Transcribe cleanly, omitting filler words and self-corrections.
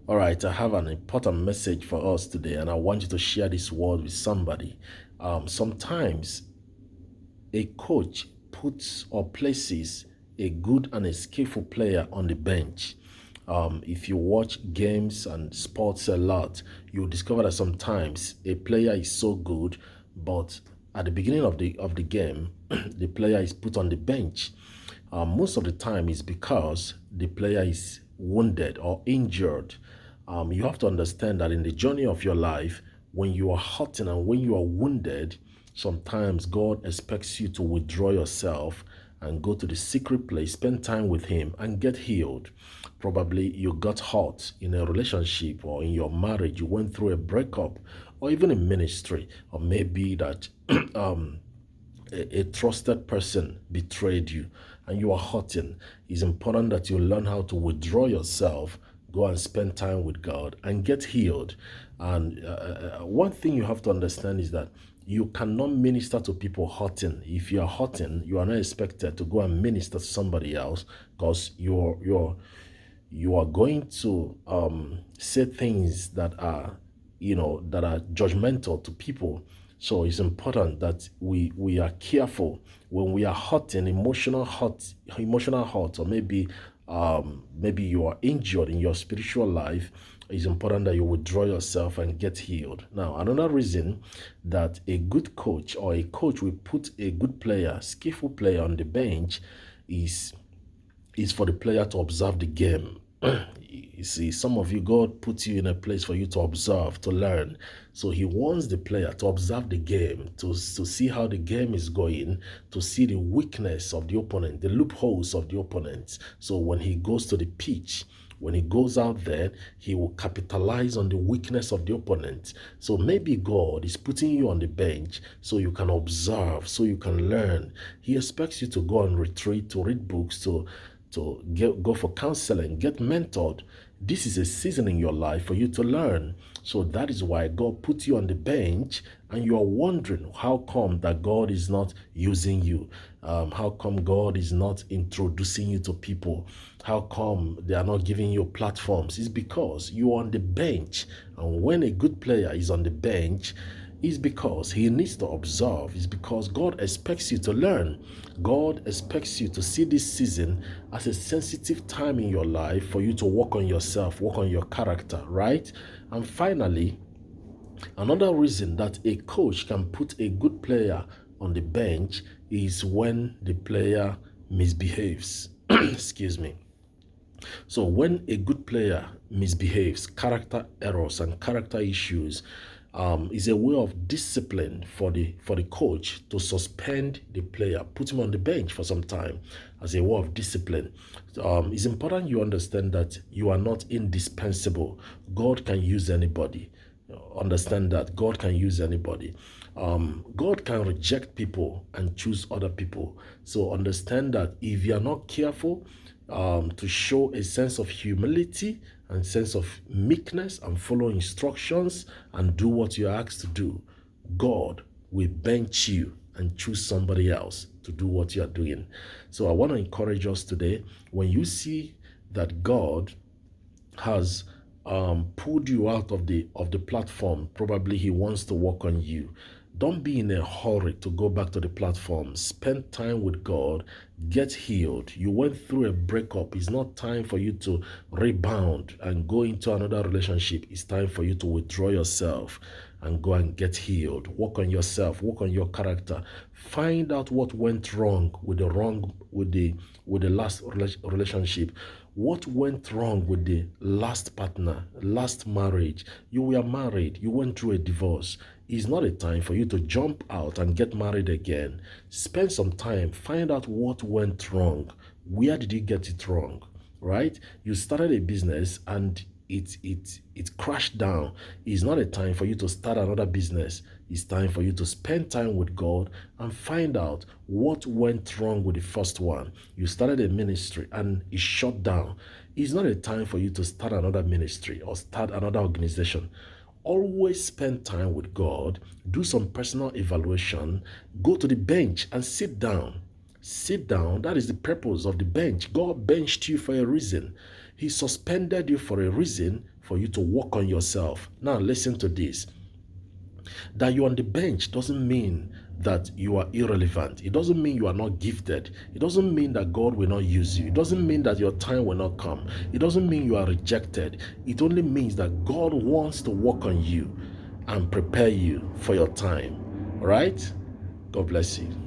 All right, I have an important message for us today, and I want you to share this word with somebody. Sometimes a coach puts or places a good and a skillful player on the bench. If you watch games and sports a lot, you'll discover that sometimes a player is so good, but at the beginning of the game, the player is put on the bench. Most of the time, it's because the player is wounded or injured. You have to understand that in the journey of your life, when you are hurting and when you are wounded, sometimes God expects you to withdraw yourself and go to the secret place, spend time with Him, and get healed. Probably you got hurt in a relationship or in your marriage, you went through a breakup, or even in ministry, or maybe that a trusted person betrayed you and you are hurting. It's important that you learn how to withdraw yourself, go and spend time with God, and get healed. And one thing you have to understand is that you cannot minister to people hurting. If you are hurting, you are not expected to go and minister to somebody else, because you are going to say things that are that are judgmental to people. So it's important that we are careful when we are hurting, emotional hurt, or maybe you are injured in your spiritual life. It's important that you withdraw yourself and get healed. Now, another reason that a good coach or a coach will put a good player, skillful player on the bench is for the player to observe the game. You see, some of you, God puts you in a place for you to observe, to learn. So He wants the player to observe the game, to see how the game is going, to see the weakness of the opponent, the loopholes of the opponent. So when he goes to the pitch, when he goes out there, he will capitalize on the weakness of the opponent. So maybe God is putting you on the bench so you can observe, so you can learn. He expects you to go on retreat, to read books, to go for counseling, get mentored. This is a season in your life for you to learn. So that is why God put you on the bench, and you are wondering how come that God is not using you. How come God is not introducing you to people? How come they are not giving you platforms? It's because you are on the bench. And when a good player is on the bench, is because he needs to observe. It's because God expects you to learn. God expects you to see this season as a sensitive time in your life for you to work on yourself, work on your character, right? And finally, another reason that a coach can put a good player on the bench is when the player misbehaves. Excuse me. So when a good player misbehaves, character errors and character issues is a way of discipline for the coach to suspend the player, put him on the bench for some time as a way of discipline. It's important you understand that you are not indispensable. God can use anybody. Understand that God can use anybody. God can reject people and choose other people. So understand that if you are not careful to show a sense of humility and sense of meekness and follow instructions and do what you're asked to do, God will bench you and choose somebody else to do what you're doing. So I want to encourage us today, when you see that God has pulled you out of the platform, probably He wants to work on you. Don't be in a hurry to go back to the platform. Spend time with God. Get healed. You went through a breakup. It's not time for you to rebound and go into another relationship. It's time for you to withdraw yourself and go and get healed. Work on yourself. Work on your character. Find out what went wrong with the last relationship. What went wrong with the last partner, last marriage? You were married, you went through a divorce. It's not a time for you to jump out and get married again. Spend some time, find out what went wrong. Where did you get it wrong? Right? You started a business and it crashed down. It's not a time for you to start another business. It's time for you to spend time with God and find out what went wrong with the first one. You started a ministry and it shut down. It's not a time for you to start another ministry or start another organization. Always spend time with God, do some personal evaluation, go to the bench and sit down. Sit down. That is the purpose of the bench. God benched you for a reason. He suspended you for a reason for you to work on yourself. Now, listen to this. That you're on the bench doesn't mean that you are irrelevant. It doesn't mean you are not gifted. It doesn't mean that God will not use you. It doesn't mean that your time will not come. It doesn't mean you are rejected. It only means that God wants to work on you and prepare you for your time. All right? God bless you.